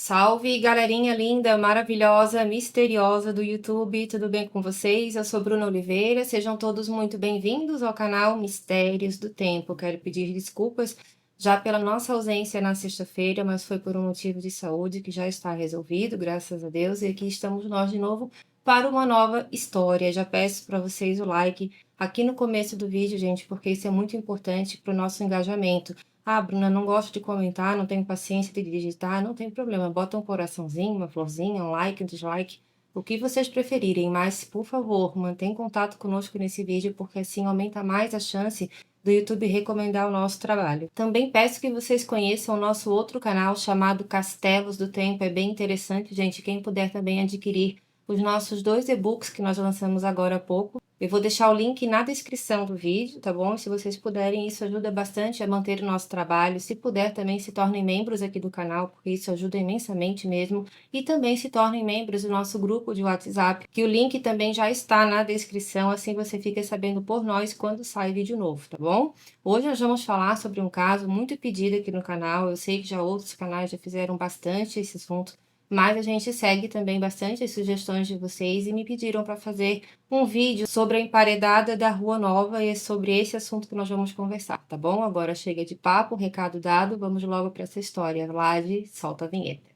Salve, galerinha linda, maravilhosa, misteriosa do YouTube, tudo bem com vocês? Eu sou Bruna Oliveira, sejam todos muito bem-vindos ao canal Mistérios do Tempo. Quero pedir desculpas já pela nossa ausência na sexta-feira, mas foi por um motivo de saúde que já está resolvido, graças a Deus, e aqui estamos nós de novo para uma nova história. Já peço para vocês o like aqui no começo do vídeo, gente, porque isso é muito importante para o nosso engajamento. Ah, Bruna, não gosto de comentar, não tenho paciência de digitar, não tem problema. Bota um coraçãozinho, uma florzinha, um like, um dislike, o que vocês preferirem. Mas, por favor, mantenha contato conosco nesse vídeo, porque assim aumenta mais a chance do YouTube recomendar o nosso trabalho. Também peço que vocês conheçam o nosso outro canal chamado Castelos do Tempo. É bem interessante, gente. Quem puder também adquirir os nossos 2 e-books que nós lançamos agora há pouco. Eu vou deixar o link na descrição do vídeo, tá bom? Se vocês puderem, isso ajuda bastante a manter o nosso trabalho. Se puder, também se tornem membros aqui do canal, porque isso ajuda imensamente mesmo. E também se tornem membros do nosso grupo de WhatsApp, que o link também já está na descrição, assim você fica sabendo por nós quando sai vídeo novo, tá bom? Hoje nós vamos falar sobre um caso muito pedido aqui no canal. Eu sei que já outros canais já fizeram bastante esse assunto, mas a gente segue também bastante as sugestões de vocês e me pediram para fazer um vídeo sobre a emparedada da Rua Nova e é sobre esse assunto que nós vamos conversar, tá bom? Agora chega de papo, recado dado, vamos logo para essa história. Vlad, solta a vinheta.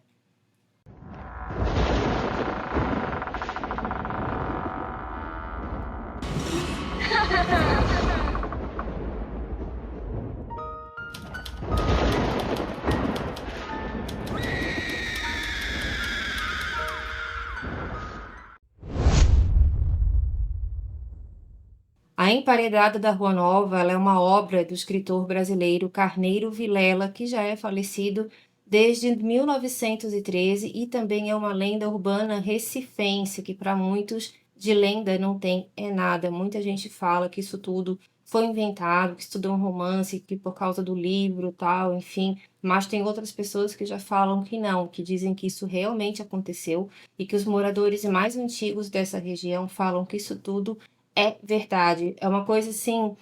A Emparedada da Rua Nova, ela é uma obra do escritor brasileiro Carneiro Vilela, que já é falecido desde 1913 e também é uma lenda urbana recifense, que para muitos de lenda não tem é nada. Muita gente fala que isso tudo foi inventado, que isso tudo é um romance, que por causa do livro tal, enfim. Mas tem outras pessoas que já falam que não, que dizem que isso realmente aconteceu e que os moradores mais antigos dessa região falam que isso tudo é verdade. É uma coisa assim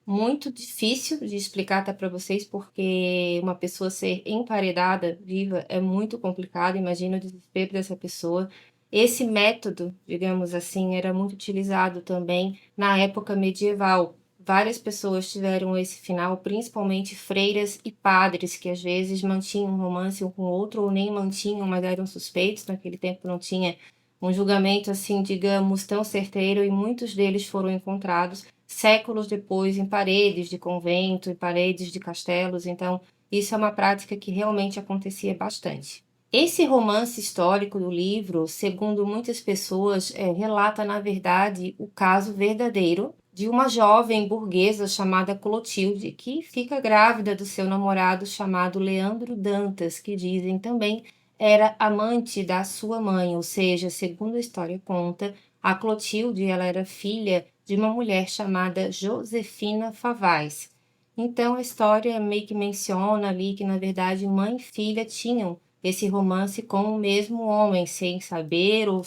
muito difícil de explicar até para vocês, porque uma pessoa ser emparedada viva é muito complicado. Imagina o desespero dessa pessoa. Esse método, digamos assim, era muito utilizado também na época medieval. Várias pessoas tiveram esse final, principalmente freiras e padres, que às vezes mantinham um romance um com o outro, ou nem mantinham, mas eram suspeitos. Naquele tempo não tinha um julgamento assim, digamos, tão certeiro, e muitos deles foram encontrados séculos depois em paredes de convento, em paredes de castelos. Então, isso é uma prática que realmente acontecia bastante. Esse romance histórico do livro, segundo muitas pessoas, relata, na verdade, o caso verdadeiro de uma jovem burguesa chamada Clotilde, que fica grávida do seu namorado chamado Leandro Dantas, que dizem também era amante da sua mãe, ou seja, segundo a história conta, a Clotilde ela era filha de uma mulher chamada Josefina Favaz. Então a história meio que menciona ali que na verdade mãe e filha tinham esse romance com o mesmo homem, sem saber ou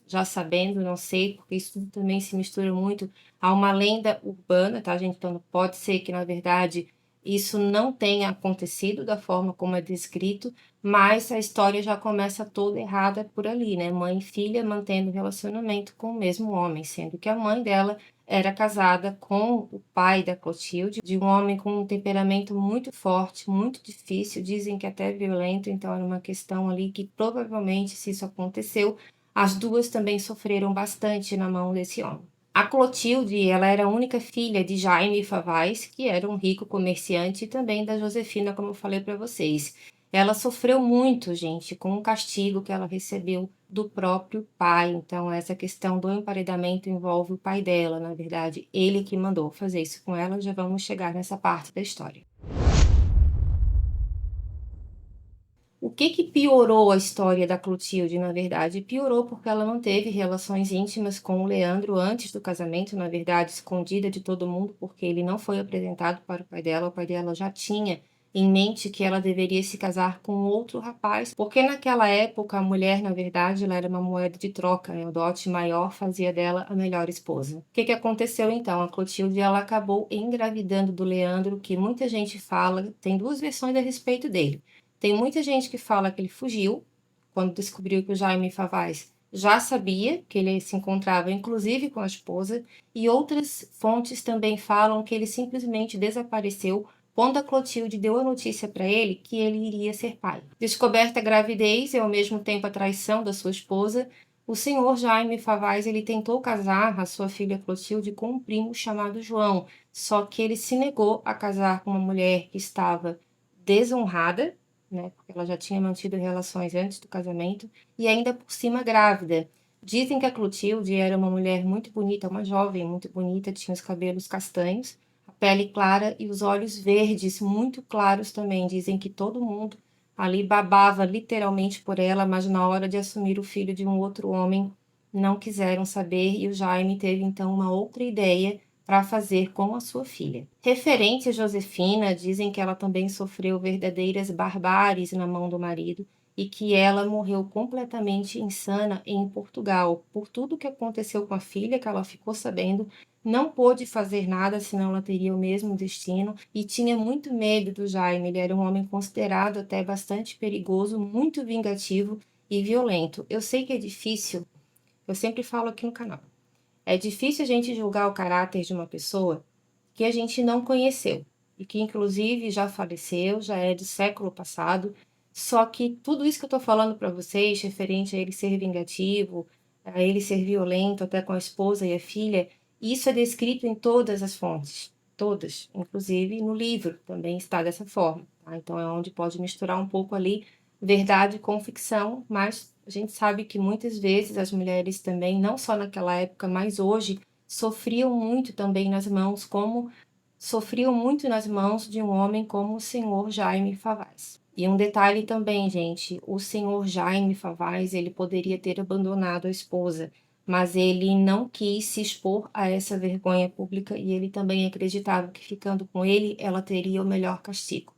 já sabendo, não sei, porque isso tudo também se mistura muito a uma lenda urbana, tá, gente? Então pode ser que na verdade isso não tenha acontecido da forma como é descrito, mas a história já começa toda errada por ali, né? Mãe e filha mantendo relacionamento com o mesmo homem, sendo que a mãe dela era casada com o pai da Clotilde, de um homem com um temperamento muito forte, muito difícil, dizem que até violento. Então era uma questão ali que provavelmente, se isso aconteceu, as duas também sofreram bastante na mão desse homem. A Clotilde, ela era a única filha de Jaime Favaz, que era um rico comerciante, e também da Josefina, como eu falei para vocês. Ela sofreu muito, gente, com o castigo que ela recebeu do próprio pai. Então, essa questão do emparedamento envolve o pai dela, na verdade, ele que mandou fazer isso com ela. Já vamos chegar nessa parte da história. O que piorou a história da Clotilde, na verdade? Piorou porque ela não teve relações íntimas com o Leandro antes do casamento, na verdade, escondida de todo mundo, porque ele não foi apresentado para o pai dela. O pai dela já tinha em mente que ela deveria se casar com outro rapaz, porque naquela época a mulher, na verdade, ela era uma moeda de troca, né? O dote maior fazia dela a melhor esposa. O que aconteceu então? A Clotilde, ela acabou engravidando do Leandro, que muita gente fala, tem duas versões a respeito dele. Tem muita gente que fala que ele fugiu, quando descobriu que o Jaime Favaz já sabia que ele se encontrava, inclusive, com a esposa, e outras fontes também falam que ele simplesmente desapareceu quando a Clotilde deu a notícia para ele que ele iria ser pai. Descoberta a gravidez e ao mesmo tempo a traição da sua esposa, o senhor Jaime Favaz ele tentou casar a sua filha Clotilde com um primo chamado João, só que ele se negou a casar com uma mulher que estava desonrada, né, porque ela já tinha mantido relações antes do casamento, e ainda por cima grávida. Dizem que a Clotilde era uma mulher muito bonita, uma jovem muito bonita, tinha os cabelos castanhos, a pele clara e os olhos verdes, muito claros também. Dizem que todo mundo ali babava literalmente por ela, mas na hora de assumir o filho de um outro homem, não quiseram saber e o Jaime teve então uma outra ideia para fazer com a sua filha. Referente a Josefina, dizem que ela também sofreu verdadeiras barbáries na mão do marido e que ela morreu completamente insana em Portugal. Por tudo que aconteceu com a filha, que ela ficou sabendo, não pôde fazer nada, senão ela teria o mesmo destino, e tinha muito medo do Jaime. Ele era um homem considerado até bastante perigoso, muito vingativo e violento. Eu sei que é difícil, eu sempre falo aqui no canal, é difícil a gente julgar o caráter de uma pessoa que a gente não conheceu e que inclusive já faleceu, já é do século passado. Só que tudo isso que eu estou falando para vocês, referente a ele ser vingativo, a ele ser violento até com a esposa e a filha, isso é descrito em todas as fontes, todas, inclusive no livro também está dessa forma. Tá? Então é onde pode misturar um pouco ali verdade com ficção, mas a gente sabe que muitas vezes as mulheres também, não só naquela época, mas hoje, sofriam muito também nas mãos, como sofriam muito nas mãos de um homem como o senhor Jaime Favaz. E um detalhe também, gente, o senhor Jaime Favaz, ele poderia ter abandonado a esposa, mas ele não quis se expor a essa vergonha pública e ele também acreditava que ficando com ele, ela teria o melhor castigo.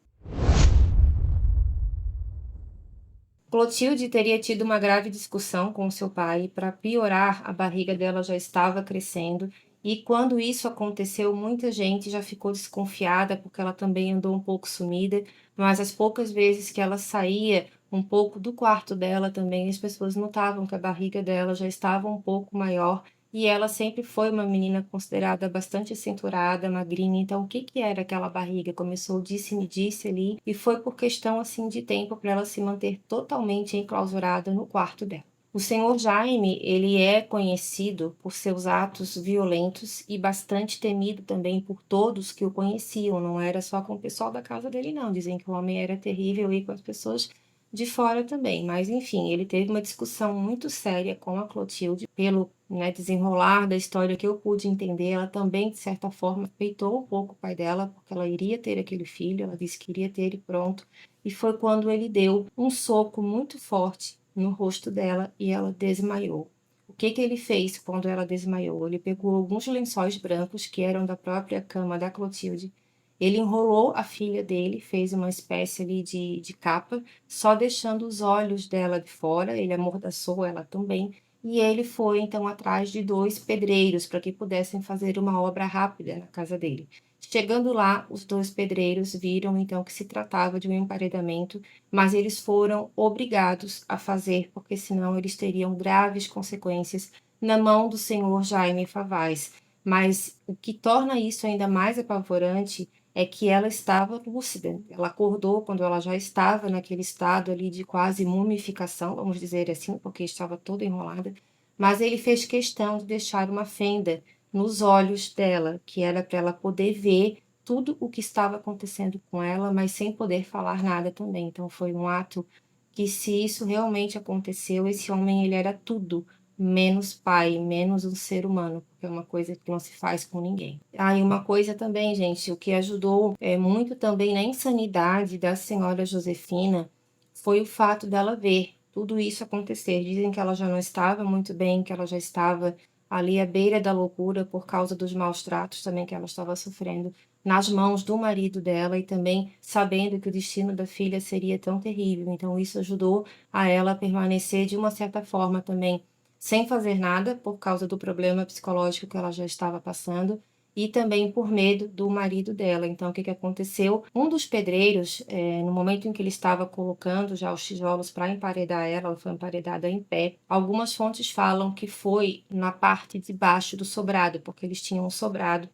Clotilde teria tido uma grave discussão com seu pai. Para piorar, a barriga dela já estava crescendo, e quando isso aconteceu, muita gente já ficou desconfiada, porque ela também andou um pouco sumida, mas as poucas vezes que ela saía um pouco do quarto dela também, as pessoas notavam que a barriga dela já estava um pouco maior, e ela sempre foi uma menina considerada bastante cinturada, magrinha. Então, o que que era aquela barriga? Começou o disse-me-disse ali, e foi por questão assim de tempo para ela se manter totalmente enclausurada no quarto dela. O senhor Jaime, ele é conhecido por seus atos violentos e bastante temido também por todos que o conheciam. Não era só com o pessoal da casa dele, não. Dizem que o homem era terrível e com as pessoas de fora também. Mas, enfim, ele teve uma discussão muito séria com a Clotilde pelo, né, desenrolar da história que eu pude entender. Ela também, de certa forma, peitou um pouco o pai dela, porque ela iria ter aquele filho, ela disse que iria ter e pronto. E foi quando ele deu um soco muito forte no rosto dela e ela desmaiou. O que que ele fez quando ela desmaiou? Ele pegou alguns lençóis brancos que eram da própria cama da Clotilde. Ele enrolou a filha dele, fez uma espécie ali de capa, só deixando os olhos dela de fora. Ele amordaçou ela também. E ele foi então atrás de dois pedreiros para que pudessem fazer uma obra rápida na casa dele. Chegando lá, os dois pedreiros viram então que se tratava de um emparedamento, mas eles foram obrigados a fazer, porque senão eles teriam graves consequências na mão do senhor Jaime Favaz. Mas o que torna isso ainda mais apavorante é que ela estava lúcida. Ela acordou quando ela já estava naquele estado ali de quase mumificação, vamos dizer assim, porque estava toda enrolada. Mas ele fez questão de deixar uma fenda nos olhos dela, que era para ela poder ver tudo o que estava acontecendo com ela, mas sem poder falar nada também. Então foi um ato que, se isso realmente aconteceu, esse homem ele era tudo menos pai, menos um ser humano, porque é uma coisa que não se faz com ninguém. Ah, e uma coisa também, gente, o que ajudou muito também na insanidade da senhora Josefina foi o fato dela ver tudo isso acontecer. Dizem que ela já não estava muito bem, que ela já estava ali à beira da loucura por causa dos maus tratos também que ela estava sofrendo nas mãos do marido dela e também sabendo que o destino da filha seria tão terrível. Então isso ajudou a ela a permanecer de uma certa forma também sem fazer nada por causa do problema psicológico que ela já estava passando. e também por medo do marido dela. Então, o que aconteceu? Um dos pedreiros, no momento em que ele estava colocando já os tijolos para emparedar ela, ela foi emparedada em pé. Algumas fontes falam que foi na parte de baixo do sobrado, porque eles tinham um sobrado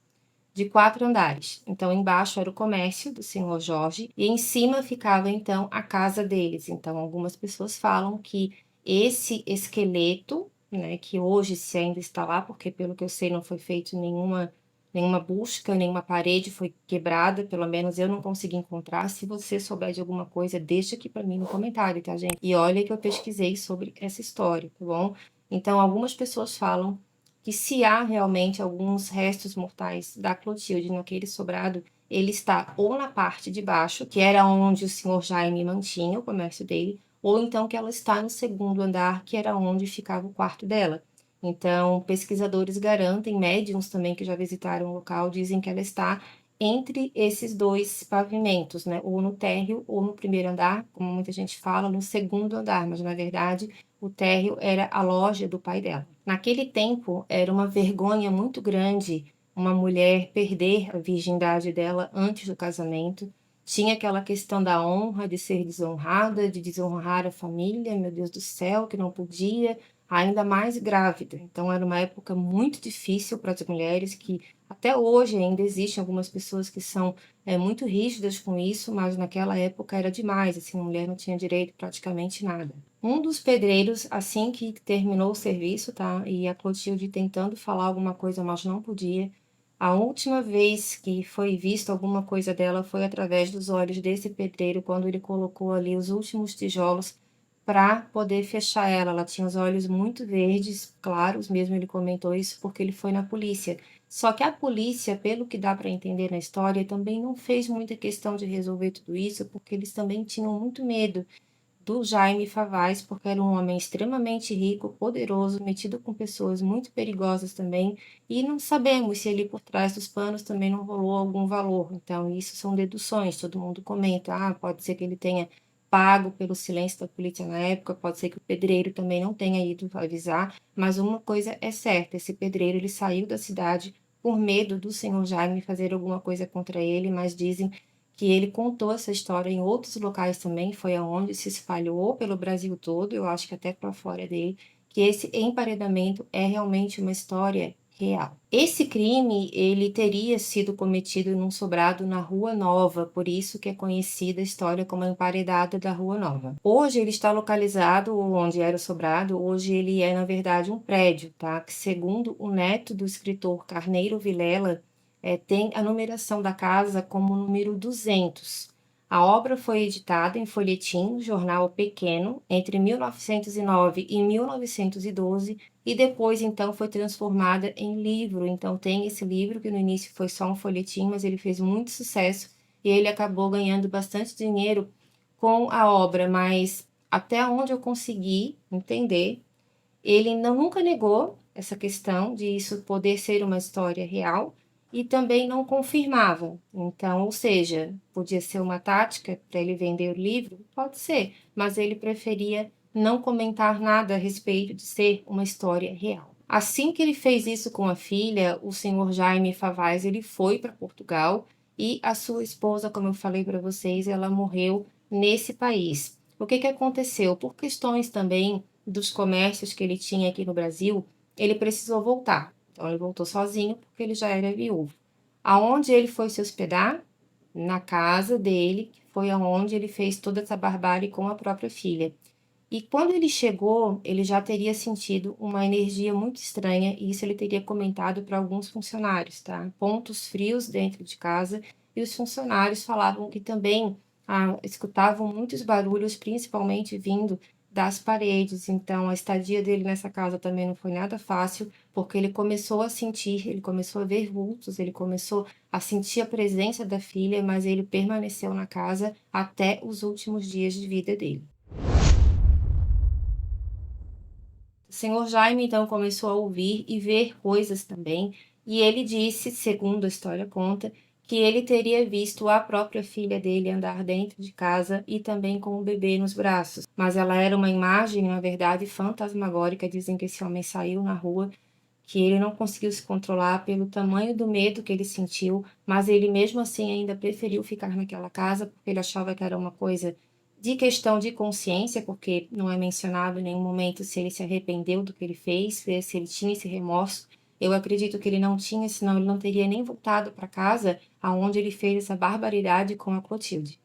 de 4 andares. Então, embaixo era o comércio do senhor Jorge e em cima ficava então a casa deles. Então, algumas pessoas falam que esse esqueleto, né, que hoje se ainda está lá, porque pelo que eu sei não foi feito nenhuma busca, nenhuma parede foi quebrada, pelo menos eu não consegui encontrar. Se você souber de alguma coisa, deixa aqui para mim no comentário, tá, gente? E olha que eu pesquisei sobre essa história, tá bom? Então, algumas pessoas falam que se há realmente alguns restos mortais da Clotilde naquele sobrado, ele está ou na parte de baixo, que era onde o senhor Jaime mantinha o comércio dele, ou então que ela está no segundo andar, que era onde ficava o quarto dela. Então, pesquisadores garantem, médiums também que já visitaram o local, dizem que ela está entre esses dois pavimentos, né? Ou no térreo ou no primeiro andar, como muita gente fala, no segundo andar, mas na verdade o térreo era a loja do pai dela. Naquele tempo, era uma vergonha muito grande uma mulher perder a virgindade dela antes do casamento. Tinha aquela questão da honra, de ser desonrada, de desonrar a família, meu Deus do céu, que não podia, ainda mais grávida. Então, era uma época muito difícil para as mulheres, que até hoje ainda existem algumas pessoas que são muito rígidas com isso, mas naquela época era demais, assim, a mulher não tinha direito praticamente nada. Um dos pedreiros, assim que terminou o serviço, tá? E a Clotilde tentando falar alguma coisa, mas não podia. A última vez que foi visto alguma coisa dela foi através dos olhos desse pedreiro, quando ele colocou ali os últimos tijolos para poder fechar ela. Ela tinha os olhos muito verdes, claros, mesmo ele comentou isso porque ele foi na polícia. Só que a polícia, pelo que dá para entender na história, também não fez muita questão de resolver tudo isso, porque eles também tinham muito medo do Jaime Favaz, porque era um homem extremamente rico, poderoso, metido com pessoas muito perigosas também, e não sabemos se ali por trás dos panos também não rolou algum valor. Então, isso são deduções, todo mundo comenta, pode ser que ele tenha pago pelo silêncio da polícia na época, pode ser que o pedreiro também não tenha ido avisar, mas uma coisa é certa, esse pedreiro ele saiu da cidade por medo do senhor Jaime fazer alguma coisa contra ele, mas dizem que ele contou essa história em outros locais também, foi aonde se espalhou pelo Brasil todo, eu acho que até para fora dele, que esse emparedamento é realmente uma história real. Esse crime, ele teria sido cometido num sobrado na Rua Nova, por isso que é conhecida a história como a emparedada da Rua Nova. Hoje ele está localizado onde era o sobrado, hoje ele é na verdade um prédio, tá? Que segundo o neto do escritor Carneiro Vilela, tem a numeração da casa como número 200. A obra foi editada em folhetim, jornal pequeno, entre 1909 e 1912 e depois então foi transformada em livro. Então tem esse livro que no início foi só um folhetim, mas ele fez muito sucesso e ele acabou ganhando bastante dinheiro com a obra, mas até onde eu consegui entender, ele nunca negou essa questão de isso poder ser uma história real e também não confirmava. Então, ou seja, podia ser uma tática para ele vender o livro? Pode ser, mas ele preferia não comentar nada a respeito de ser uma história real. Assim que ele fez isso com a filha, o senhor Jaime Favaz, ele foi para Portugal e a sua esposa, como eu falei para vocês, ela morreu nesse país. O que aconteceu? Por questões também dos comércios que ele tinha aqui no Brasil, ele precisou voltar. Então ele voltou sozinho porque ele já era viúvo. Aonde ele foi se hospedar? Na casa dele, que foi aonde ele fez toda essa barbárie com a própria filha. E quando ele chegou, ele já teria sentido uma energia muito estranha, e isso ele teria comentado para alguns funcionários, tá? Pontos frios dentro de casa, e os funcionários falavam que também escutavam muitos barulhos, principalmente vindo das paredes. Então, a estadia dele nessa casa também não foi nada fácil, porque ele começou a sentir, ele começou a ver vultos, ele começou a sentir a presença da filha, mas ele permaneceu na casa até os últimos dias de vida dele. O senhor Jaime então começou a ouvir e ver coisas também, e ele disse, segundo a história conta, que ele teria visto a própria filha dele andar dentro de casa e também com o bebê nos braços. Mas ela era uma imagem, na verdade, fantasmagórica. Dizem que esse homem saiu na rua, que ele não conseguiu se controlar pelo tamanho do medo que ele sentiu, mas ele mesmo assim ainda preferiu ficar naquela casa porque ele achava que era uma coisa de questão de consciência, porque não é mencionado em nenhum momento se ele se arrependeu do que ele fez, se ele tinha esse remorso. Eu acredito que ele não tinha, senão ele não teria nem voltado para casa aonde ele fez essa barbaridade com a Clotilde.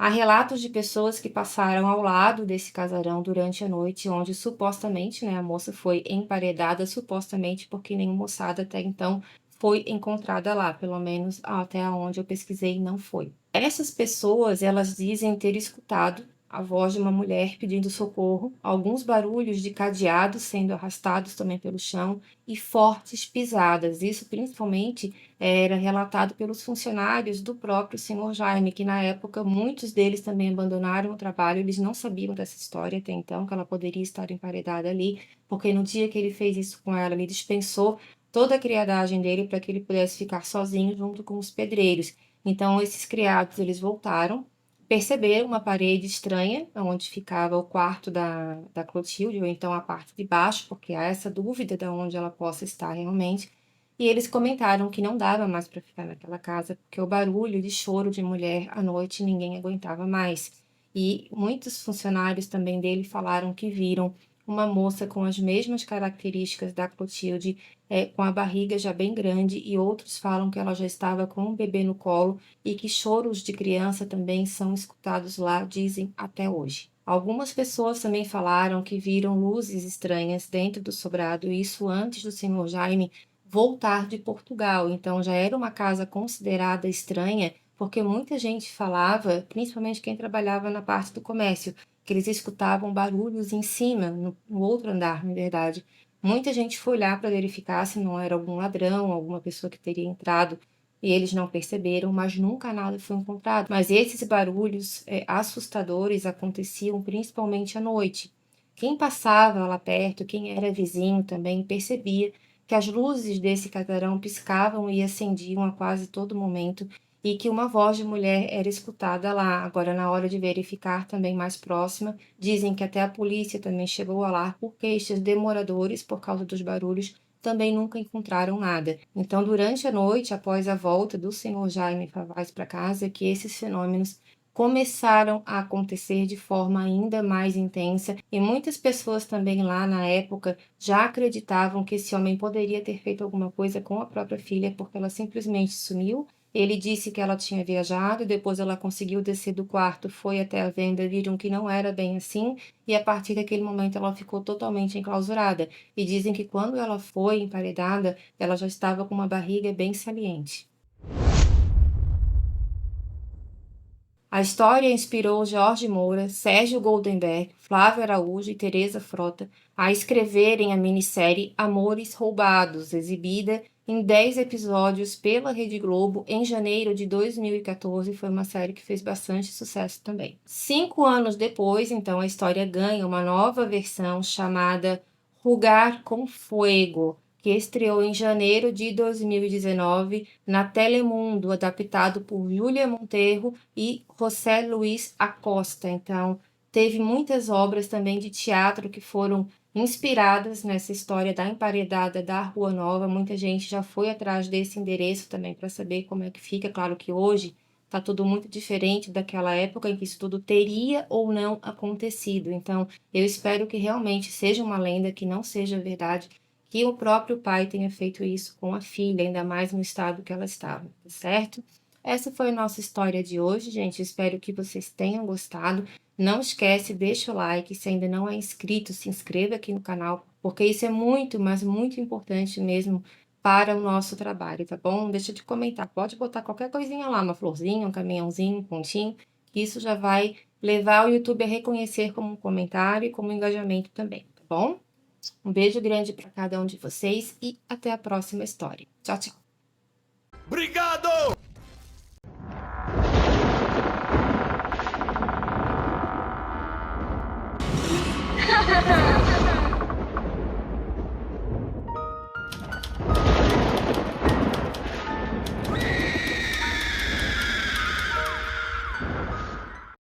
Há relatos de pessoas que passaram ao lado desse casarão durante a noite, onde supostamente, né, a moça foi emparedada, supostamente porque nenhuma moçada até então foi encontrada lá, pelo menos até onde eu pesquisei não foi. Essas pessoas, elas dizem ter escutado a voz de uma mulher pedindo socorro, alguns barulhos de cadeados sendo arrastados também pelo chão e fortes pisadas. Isso principalmente era relatado pelos funcionários do próprio senhor Jaime, que na época muitos deles também abandonaram o trabalho, eles não sabiam dessa história até então, que ela poderia estar emparedada ali, porque no dia que ele fez isso com ela, ele dispensou toda a criadagem dele para que ele pudesse ficar sozinho junto com os pedreiros. Então esses criados, eles voltaram, perceberam uma parede estranha, onde ficava o quarto da Clotilde, ou então a parte de baixo, porque há essa dúvida de onde ela possa estar realmente, e eles comentaram que não dava mais para ficar naquela casa, porque o barulho de choro de mulher à noite ninguém aguentava mais. E muitos funcionários também dele falaram que viram uma moça com as mesmas características da Clotilde, com a barriga já bem grande, e outros falam que ela já estava com um bebê no colo e que choros de criança também são escutados lá, dizem até hoje. Algumas pessoas também falaram que viram luzes estranhas dentro do sobrado, isso antes do senhor Jaime voltar de Portugal. Então já era uma casa considerada estranha, porque muita gente falava, principalmente quem trabalhava na parte do comércio, que eles escutavam barulhos em cima, no outro andar, na verdade. Muita gente foi lá para verificar se não era algum ladrão, alguma pessoa que teria entrado, e eles não perceberam, mas nunca nada foi encontrado. Mas esses barulhos assustadores aconteciam principalmente à noite. Quem passava lá perto, quem era vizinho também, percebia que as luzes desse casarão piscavam e acendiam a quase todo momento e que uma voz de mulher era escutada lá. Agora, na hora de verificar também mais próxima, dizem que até a polícia também chegou lá por queixas de moradores por causa dos barulhos, também nunca encontraram nada. Então, durante a noite, após a volta do senhor Jaime Favaz para casa, que esses fenômenos começaram a acontecer de forma ainda mais intensa e muitas pessoas também lá na época já acreditavam que esse homem poderia ter feito alguma coisa com a própria filha porque ela simplesmente sumiu. Ele disse que ela tinha viajado, depois ela conseguiu descer do quarto, foi até a venda, viram que não era bem assim, e a partir daquele momento ela ficou totalmente enclausurada. E dizem que quando ela foi emparedada, ela já estava com uma barriga bem saliente. A história inspirou Jorge Moura, Sérgio Goldenberg, Flávio Araújo e Teresa Frota a escreverem a minissérie Amores Roubados, exibida em 10 episódios pela Rede Globo em janeiro de 2014. Foi uma série que fez bastante sucesso também. 5 anos depois, então, a história ganha uma nova versão chamada Rugar com Fuego, que estreou em janeiro de 2019 na Telemundo, adaptado por Júlia Monteiro e José Luiz Acosta. Então, teve muitas obras também de teatro que foram inspiradas nessa história da emparedada da Rua Nova. Muita gente já foi atrás desse endereço também para saber como é que fica. Claro que hoje está tudo muito diferente daquela época em que isso tudo teria ou não acontecido. Então, eu espero que realmente seja uma lenda, que não seja verdade, que o próprio pai tenha feito isso com a filha, ainda mais no estado que ela estava, tá certo? Essa foi a nossa história de hoje, gente. Espero que vocês tenham gostado. Não esquece, deixa o like. Se ainda não é inscrito, se inscreva aqui no canal, porque isso é muito, mas muito importante mesmo para o nosso trabalho, tá bom? Não deixa de comentar. Pode botar qualquer coisinha lá, uma florzinha, um caminhãozinho, um pontinho, que isso já vai levar o YouTube a reconhecer como um comentário e como engajamento também, tá bom? Um beijo grande para cada um de vocês e até a próxima história. Tchau, tchau. Obrigado!